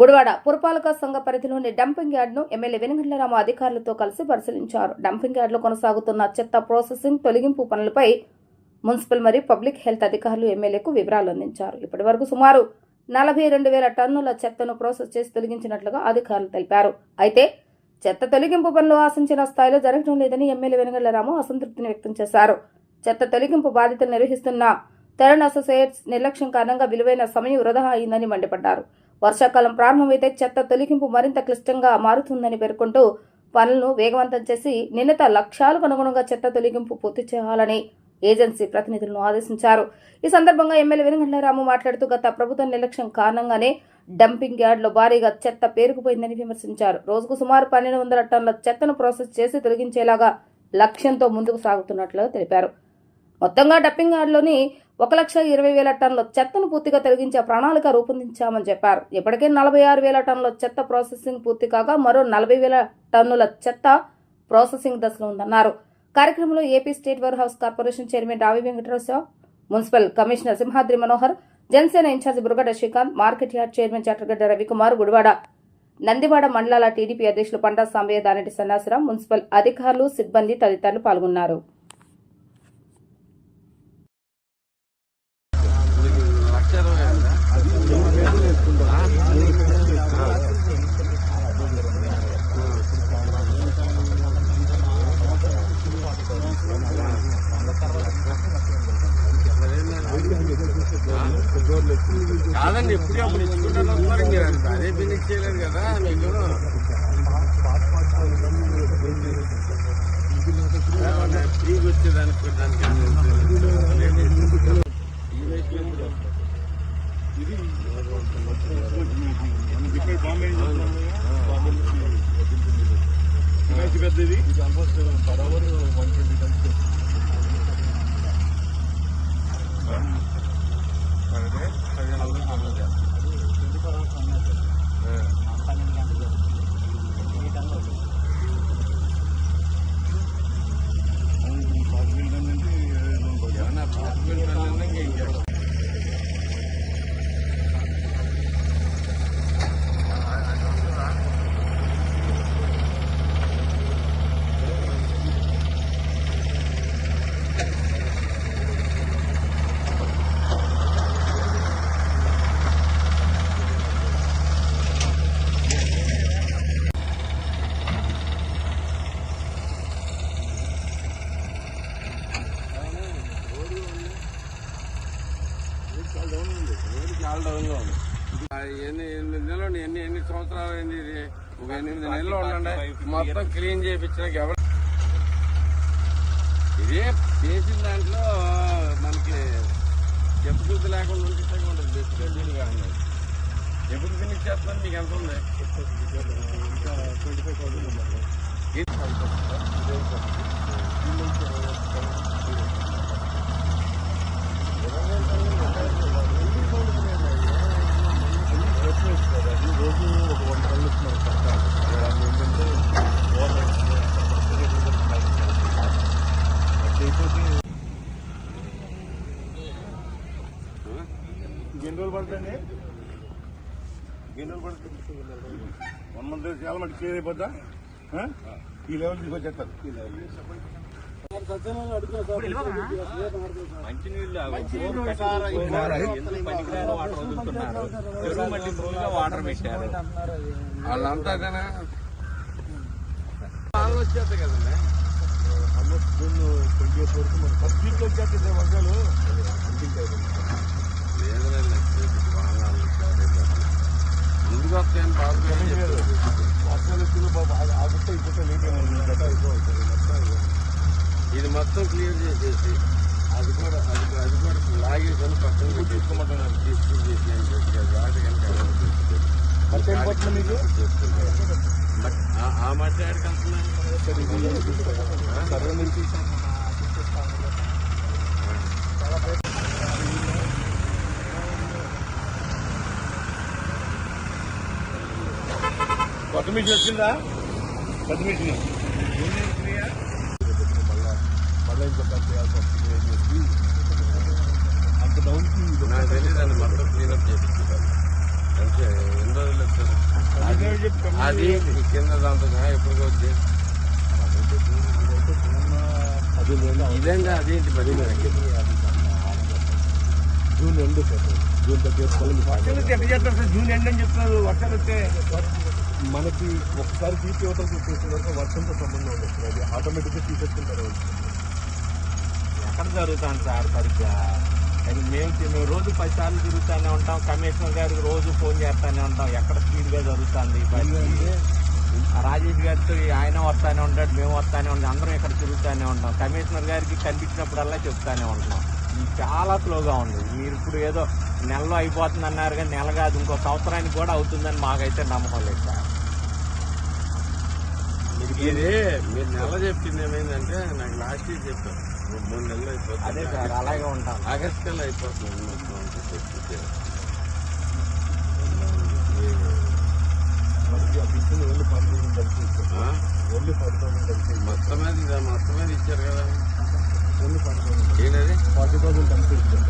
గుడివాడ పురపాలక సంఘ పరిధిలోని డంపింగ్ యార్డ్ను ఎమ్మెల్యే వెనుగండ్ల రాము అధికారులతో కలిసి పరిశీలించారు. డంపింగ్ యార్డ్లో కొనసాగుతున్న చెత్త ప్రాసెసింగ్, తొలగింపు పనులపై మున్సిపల్ మరియు పబ్లిక్ హెల్త్ అధికారులు ఎమ్మెల్యేకు వివరాలు అందించారు. ఇప్పటివరకు సుమారు 42,000 టన్నుల చెత్తను ప్రాసెస్ చేసి తొలగించినట్లుగా అధికారులు తెలిపారు. అయితే చెత్త తొలగింపు పనులు ఆశించిన స్థాయిలో జరగడం లేదని ఎమ్మెల్యే వెనుగండ్ల రాము అసంతృప్తిని వ్యక్తం చేశారు. చెత్త తొలగింపు బాధ్యతలు నిర్వహిస్తున్న తెరన్ అసోసియేట్స్ నిర్లక్ష్యం కారణంగా విలువైన సమయం వృధా అయిందని మండిపడ్డారు. వర్షాకాలం ప్రారంభమైతే చెత్త తొలగింపు మరింత క్లిష్టంగా మారుతుందని పేర్కొంటూ పనులను వేగవంతం చేసి నిర్ణీత లక్ష్యాలకు అనుగుణంగా చెత్త తొలగింపు పూర్తి చేయాలని ఏజెన్సీ ప్రతినిధులను ఆదేశించారు. ఈ సందర్భంగా ఎమ్మెల్యే వెనుగండ్ల రాము మాట్లాడుతూ గత ప్రభుత్వ నిర్లక్ష్యం కారణంగానే డంపింగ్ యార్డ్లో భారీగా చెత్త పేరుకుపోయిందని విమర్శించారు. రోజుకు సుమారు 1,200 టన్నుల చెత్తను ప్రాసెస్ చేసి తొలగించేలాగా లక్ష్యంతో ముందుకు సాగుతున్నట్లు తెలిపారు. మొత్తంగా డంపింగ్ యార్డ్లోని 1,20,000 టన్నుల చెత్తను పూర్తిగా తొలగించే ప్రణాళిక రూపొందించామని చెప్పారు. ఇప్పటికే 46,000 టన్నుల చెత్త ప్రాసెసింగ్ పూర్తి కాగా మరో 40,000 టన్నుల చెత్త ప్రాసెసింగ్ దశలో ఉందన్నారు. కార్యక్రమంలో AP state ware house corporation chairman Ravi Venkateswararao, municipal commissioner Simhadri Manohar, Janasena incharge Burgadda Srikanth, market yard chairman Chatragadda Ravikumar, Gudivada Nandivada మండలాల టీడీపీ అధ్యక్షులు పండా సాంబయ్య, దానిటి సన్నాసిరాం, మున్సిపల్ అధికారులు, సిబ్బంది తదితరులు పాల్గొన్నారు. కాదండి, ఎప్పుడు అప్పుడు ఇచ్చుకుంటాను వస్తున్నారు. మీరు అదే ఫినిష్ చేయలేదు కదా. మీకు ఫ్రీగా వచ్చేదానికి పెద్దది ఆల్మోస్ట్ పర్ అవర్ 120 టన్స్. ఎన్ని సంవత్సరాలు అయింది ఇది? ఒక 8 నెలలు ఉండండి, మొత్తం క్లీన్ చేయించడానికి ఎవరు ఇదే చేసిన దాంట్లో మనకి చెప్పు లేకుండా ఉంటుంది. బెస్ట్ కానీ ఎప్పుడు ఫినిష్ చేస్తాను మీకు ఎంత ఉంది? 25 రోజులు పడుతుంది. 1 మంత్ చాలా మట్టి క్లియర్ అయిపోద్దా? ఈ లెవెల్ తీసుకొచ్చేస్తారు. వాటర్ పెట్టారు వాళ్ళంతా వచ్చేస్తాయి కదండి. ఆల్మోస్ట్ జూన్ 28 వరకు మన ఫస్ట్ వీక్ వచ్చేస్తుంది వర్షాలు. ముందుగా వస్తాయని వర్షాలు వచ్చి ఆగుతా ఇప్పుడు లేట్ ఇది మొత్తం క్లియర్ చేసేసి అది కూడా లాగేసి పక్కన తీసుకోమంటున్నారు. తీసుకుని చేసి వాటి కనుక ఆ మట్టి ఆడికి కొత్త మిషన్ వచ్చిందా? కొత్త మిషన్ మళ్ళీ ఇంకొక చేయాల్సి వస్తుంది అని చెప్పి అంత డౌన్కి నాకు తెలియదు. మొత్తం క్లీనప్ చేయించుకుంటాను. అంటే ఎన్ని రోజులు వస్తుంది? చెప్పి అది ఈ కింద దాంతో ఎప్పుడు వచ్చి ఇదేంటి అదేంటి మరి జూన్ ఎండ్ జూన్ వర్షాలు ఎట్లా చేస్తారు సార్? జూన్ ఎండ్ అని చెప్తున్నారు. వర్షాలు వస్తే మనకి ఒకసారి తీపి యువతలు చూసేసిన వర్షంతో సంబంధం ఉండదు. అది ఆటోమేటిక్గా తీసేసుకుంటారు. ఎక్కడ జరుగుతాను సార్ సరిగ్గా? అది మేము రోజు 10 సార్లు తిరుగుతూనే ఉంటాం. కమిషనర్ గారికి రోజు ఫోన్ చేస్తూనే ఉంటాం. ఎక్కడ స్పీడ్గా జరుగుతుంది రాజేష్ గారితో ఆయన వస్తానే ఉంటాడు, మేము వస్తానే ఉంటాం. అందరం ఇక్కడ తిరుగుతూనే ఉంటాం. కమిషనర్ గారికి కనిపించినప్పుడల్లా చెప్తానే ఉంటున్నాం. ఇది చాలా స్లోగా ఉంది. మీరు ఇప్పుడు ఏదో నెలలో అయిపోతుంది అన్నారు, కానీ నెల కాదు, ఇంకో సంవత్సరానికి కూడా అవుతుందని మాకైతే నమ్మకం లేదు సార్. ఇది మీరు నెల చెప్పింది ఏమైందంటే నాకు లాస్ట్ ఇయర్ చెప్పారు 3 నెలలు అయిపోతుంది. అదే సార్, అలాగే ఉంటాం. ఆగస్ట్ కల్లా అయిపోతుంది మొత్తం అంతా చెప్తే. ఓన్లీ 40,000 కలిసి ఓన్లీ 40,000 కలిసి మొత్తం మీద ఇచ్చారు కదా. ఓన్లీ 40,000 ఏంటది 40,000 కలిసి ఇచ్చారు.